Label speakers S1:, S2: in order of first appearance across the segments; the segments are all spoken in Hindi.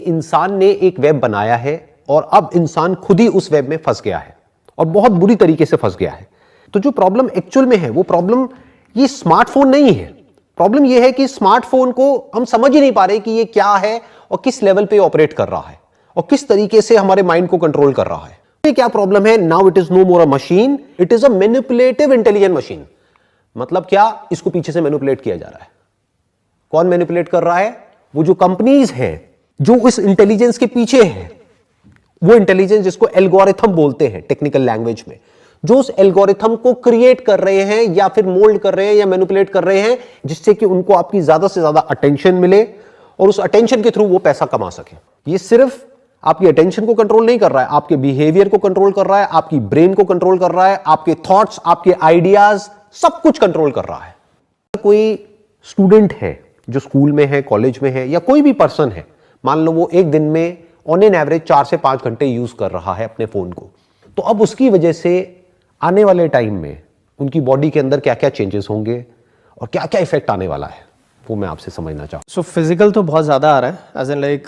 S1: इंसान ने एक वेब बनाया है और अब इंसान खुद ही उस वेब में फंस गया है और बहुत बुरी तरीके से फंस गया है। तो जो प्रॉब्लम एक्चुअल में है वो प्रॉब्लम ये स्मार्टफोन नहीं है। प्रॉब्लम ये है कि स्मार्टफोन को हम समझ ही नहीं पा रहे कि ये क्या है और किस लेवल पे ऑपरेट कर रहा है और किस तरीके से हमारे माइंड को कंट्रोल कर रहा है। ये क्या प्रॉब्लम है? Now it is no more a machine, it is a manipulative intelligent machine. मतलब क्या? इसको पीछे से मैनिपुलेट किया जा रहा है। कौन मैनिपुलेट कर रहा है? वो जो कंपनीज हैं जो इस इंटेलिजेंस के पीछे है, वो इंटेलिजेंस जिसको एल्गोरिथम बोलते हैं टेक्निकल लैंग्वेज में, जो उस एल्गोरिथम को क्रिएट कर रहे हैं या फिर मोल्ड कर रहे हैं या मैनिपुलेट कर रहे हैं जिससे कि उनको आपकी ज्यादा से ज्यादा अटेंशन मिले और उस अटेंशन के थ्रू वो पैसा कमा सके। ये सिर्फ आपकी अटेंशन को कंट्रोल नहीं कर रहा है, आपके बिहेवियर को कंट्रोल कर रहा है, आपकी ब्रेन को कंट्रोल कर रहा है, आपके थॉट्स, आपके आइडियाज, सब कुछ कंट्रोल कर रहा है। कोई स्टूडेंट है जो स्कूल में है, कॉलेज में है, या कोई भी पर्सन है, मान लो वो एक दिन में ऑन एन एवरेज 4 से 5 घंटे यूज कर रहा है अपने फोन को, तो अब उसकी वजह से आने वाले टाइम में उनकी बॉडी के अंदर क्या क्या चेंजेस होंगे और क्या क्या इफेक्ट आने वाला है, वो मैं आपसे समझना चाहूँ।
S2: सो फिजिकल तो बहुत ज़्यादा आ रहा है, एज एन लाइक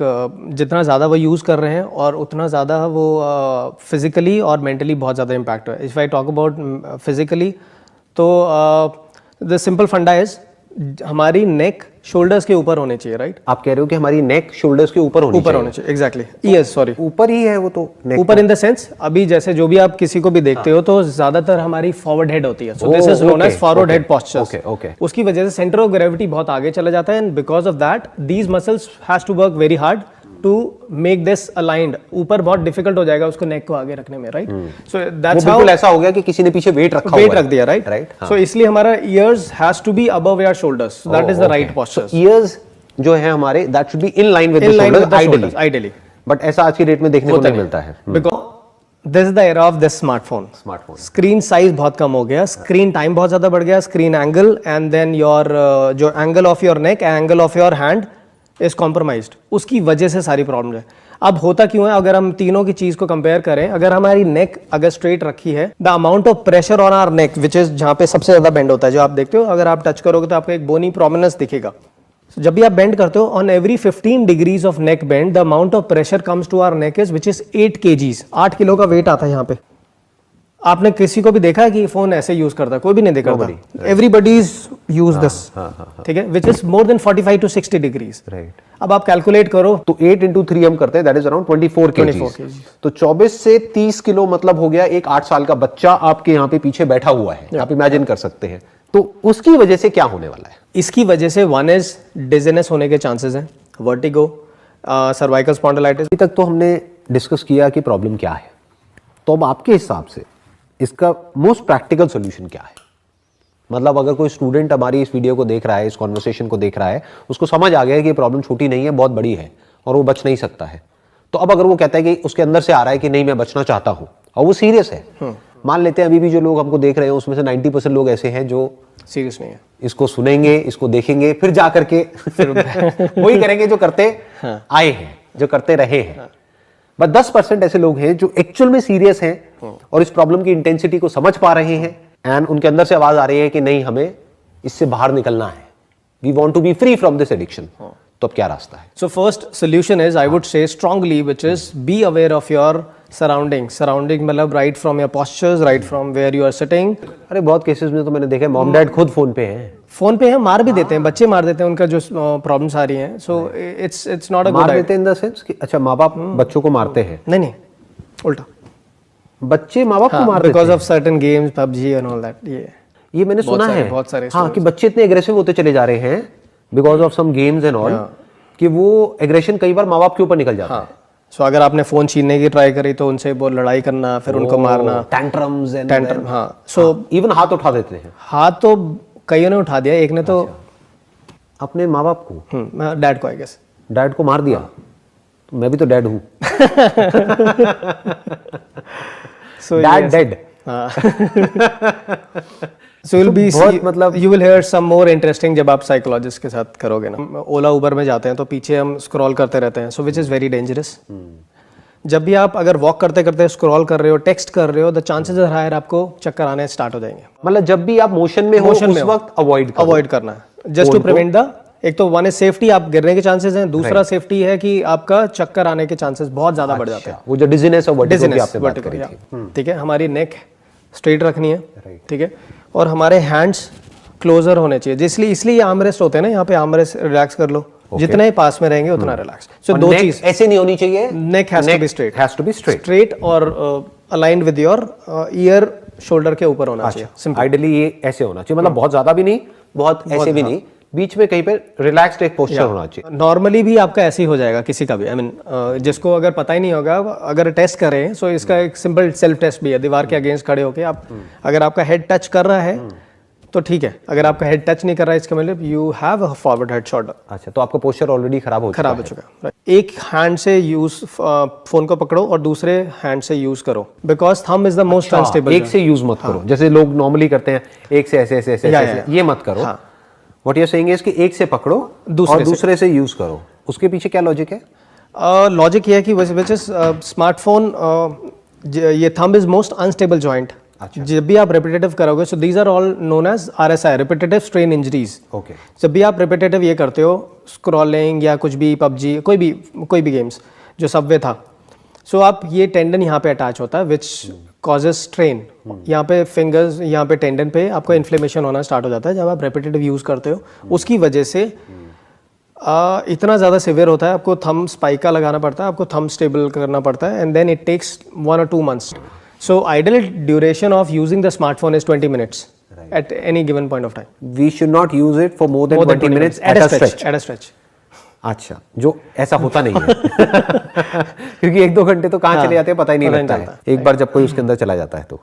S2: जितना ज़्यादा वो यूज़ कर रहे हैं और उतना ज़्यादा वो फिजिकली और मेंटली बहुत ज़्यादा इम्पैक्ट हुआ है। If I talk about physically, तो द सिंपल फंडा इज हमारी नेक शोल्डर्स के ऊपर होने चाहिए, राइट?
S1: आप कह रहे हो कि हमारी नेक शोल्डर्स के ऊपर होनी चाहिए?
S2: एग्जैक्टली, यस, सॉरी,
S1: ऊपर ही है वो तो,
S2: ऊपर इन द सेंस अभी जैसे जो भी आप किसी को भी देखते हो तो ज्यादातर हमारी फॉरवर्ड हेड होती है, so this is known as forward head posture. उसकी वजह से सेंटर ऑफ ग्रेविटी बहुत आगे चला जाता है and because of that these muscles has to work very hard to make this aligned. ऊपर बहुत डिफिकल्ट हो जाएगा उसको नेक को आगे रखने में, राइट? सो दैट्स हाउ
S1: ऐसा हो गया कि किसी ने पीछे वेट रख
S2: दिया, राइट? सो इसलिए हमारा ears has to be above your shoulders, that is the right posture.
S1: Ears जो है हमारे, that should be in line with the shoulders ideally, but ऐसा आज की डेट में देखने को नहीं मिलता है
S2: because this is the era of this smartphone. Screen size बहुत कम हो गया, स्क्रीन टाइम बहुत ज्यादा बढ़ गया, screen angle and then your जो angle of your neck, angle of your hand is compromised. उसकी वजह से सारी प्रॉब्लम है। अब होता क्यों है? अगर हम तीनों की चीज को कंपेयर करें, अगर हमारी नेक अगर स्ट्रेट रखी है, the amount of pressure on our neck which is जहां पे सबसे ज्यादा बेंड होता है, जो आप देखते हो, अगर आप टच करोगे तो आपको एक बोनी प्रोमिनेंस दिखेगा। So, जब भी आप बेंड करते हो, on every 15 degrees of neck bend the amount of pressure comes to our neck is which is 8 kgs। 8 kilo का वेट आता है यहाँ पे। आपने किसी को भी देखा है कि फोन ऐसे यूज करता है? कोई भी नहीं देखा। एवरीबडी इज यूज दिस, ठीक है, which is more than 45 to 60 degrees, right? अब आप कैलकुलेट करो तो
S1: 8 into 3 हम करते हैं, दैट इज अराउंड 24 kg। तो 24 से 30 किलो मतलब हो गया एक 8 साल का बच्चा आपके यहाँ पे पीछे बैठा हुआ है। आप इमेजिन कर सकते हैं। तो उसकी वजह से क्या होने वाला है?
S2: इसकी वजह से वन इज डिजीनेस होने के चांसेस हैं, वर्टिगो, सर्वाइकल स्पॉन्डिलाइटिस।
S1: अभी तक तो हमने डिस्कस किया कि प्रॉब्लम क्या है, तो अब आपके हिसाब से इसका मोस्ट प्रैक्टिकल सॉल्यूशन क्या है? मतलब अगर कोई स्टूडेंट हमारी इस वीडियो को देख रहा है, इस कॉन्वर्सेशन को देख रहा है, उसको समझ आ गया है कि प्रॉब्लम छोटी नहीं है, बहुत बड़ी है और वो बच नहीं सकता है, तो अब अगर वो कहता है कि उसके अंदर से आ रहा है कि नहीं मैं बचना चाहता हूं और वो सीरियस है, मान लेते हैं अभी भी जो लोग हमको देख रहे हैं उसमें से 90% लोग ऐसे हैं जो
S2: सीरियस नहीं है,
S1: इसको सुनेंगे, इसको देखेंगे, फिर जा करके वही करेंगे जो करते आए हैं, जो करते रहे हैं। बट 10% ऐसे लोग हैं जो एक्चुअल में सीरियस हैं और इस प्रॉब्लम की इंटेंसिटी को समझ पा रहे हैं एंड उनके अंदर से आवाज आ रही है कि नहीं हमें इससे बाहर निकलना है, we want to be free from this addiction. तो अब क्या रास्ता है?
S2: So first solution is, I would say strongly, which is be aware of your surrounding मतलब right from your postures, right from where you are sitting.
S1: अरे बहुत केसेस में तो मैंने देखा है मॉम डैड खुद फोन पे हैं, मार भी देते हैं, बच्चे मार देते हैं, उनका जो प्रॉब्लम्स आ रही हैं। So it's not a good मार देते इन द सेंस कि अच्छा माँ बाप बच्चों को मारते हैं?
S2: नहीं, उल्टा,
S1: बच्चे माँ बाप को मार देते हैं
S2: because of certain games, PUBG and all that. ये
S1: मैंने सुना है
S2: बहुत सारे,
S1: हाँ, कि बच्चे इतने एग्रेसिव होते चले जा रहे हैं because of some games and all, कि वो एग्रेशन कई बार माँ बाप के ऊपर निकल जाता है।
S2: सो अगर आपने फोन छीनने की ट्राई करी तो उनसे वो लड़ाई करना, फिर उनको मारना,
S1: टैंट्रम्स,
S2: हाँ। सो
S1: इवन हाथ उठा देते हैं।
S2: हाथ तो कईयों ने उठा दिया, एक ने तो
S1: अपने माँ बाप को,
S2: डैड को, आई गेस
S1: डैड को मार दिया। तो मैं भी तो डैड हूँ। Dad dead.
S2: So you'll be मतलब you will hear some more interesting जब आप साइकोलॉजिस्ट के साथ करोगे ना। ओला उबर में जाते हैं तो पीछे हम स्क्रॉल करते रहते हैं, so which is very dangerous। जब भी आप अगर वॉक करते करते स्क्रॉल कर रहे हो, टेक्स्ट कर रहे हो, द चांसेस आर हायर आपको चक्कर आने स्टार्ट हो जाएंगे।
S1: मतलब जब भी आप मोशन में हो उस वक्त अवॉइड
S2: करना है, जस्ट टू प्रिवेंट द एक तो वन इज सेफ्टी, आप गिरने के चांसेस हैं, दूसरा सेफ्टी है कि आपका चक्कर आने के चांसेस बहुत ज्यादा बढ़ जाते हैं।
S1: वो जो डिजीनेस और वर्टिगो की
S2: Dizziness,
S1: आपने बात
S2: vertigo,
S1: करी
S2: yeah.
S1: थी।
S2: ठीक है, हमारी नेक स्ट्रेट रखनी है, ठीक है, और हमारे हैंड्स क्लोजर होने चाहिए, इसलिए आर्म रेस्ट होते हैं ना, यहाँ पे आर्म रेस्ट रिलैक्स कर लो, जितने ही पास में रहेंगे उतना रिलैक्स। सो दो चीज,
S1: ऐसे नहीं होनी चाहिए,
S2: neck has to be straight,
S1: straight
S2: और aligned with your ear, shoulder के ऊपर होना चाहिए। सिंपल,
S1: आइडियली ये ऐसे होना चाहिए, मतलब बहुत ज्यादा भी नहीं, बहुत ऐसे भी नहीं, बीच में कहीं पे रिलैक्स्ड एक पोस्चर होना चाहिए।
S2: नॉर्मली भी आपका ऐसे ही हो जाएगा किसी का भी, आई मीन जिसको अगर पता ही नहीं होगा, अगर टेस्ट करें, सो इसका एक सिंपल सेल्फ टेस्ट भी है, दीवार के अगेंस्ट खड़े होके आप, अगर आपका हेड टच कर रहा है तो ठीक है, अगर आपका हेड टच नहीं कर रहा है, इसका मतलब you have a forward head shoulder.
S1: अच्छा, तो आपका पोस्चर ऑलरेडी खराब हो
S2: चुका है। एक हैंड से यूज फोन को पकड़ो और दूसरे हैंड से यूज करो, because thumb is the most unstable.
S1: एक से यूज मत करो, जैसे लोग नॉर्मली करते हैं, एक से ऐसे ऐसे ऐसे, ये मत करो। What you are saying is कि एक से पकड़ो और दूसरे से यूज करो। उसके पीछे क्या लॉजिक है?
S2: लॉजिक ये है कि व्हिच इज स्मार्टफोन, ये thumb is most unstable joint. जब भी आप रिपीटेटिव करोगे, so these are all known as RSI, repetitive strain injuries.
S1: Okay,
S2: जब भी आप रिपीटेटिव ये करते हो, स्क्रॉलिंग या कुछ भी, पबजी, कोई भी गेम्स, जो सबवे था, सो आप ये टेंडन यहाँ पे अटैच होता है, विच कॉजेज स्ट्रेन। यहाँ पे फिंगर्स, यहाँ पे टेंडन पे आपको इन्फ्लेमेशन होना स्टार्ट हो जाता है जब आप रिपीटेटिव यूज करते हो। उसकी वजह से इतना ज़्यादा सिवियर होता है, आपको थंब स्पाइका लगाना पड़ता है, आपको थंब स्टेबल करना पड़ता है, and then it takes 1 or 2 months. So ideal duration of using the smartphone is 20 minutes at any given point of time.
S1: We should not use it for more than 20 minutes at a stretch.
S2: At a stretch.
S1: अच्छा, जो ऐसा होता नहीं है क्योंकि 1-2 घंटे तो कहाँ चले जाते हैं पता ही नहीं लगता है, एक बार जब कोई उसके अंदर चला जाता है तो।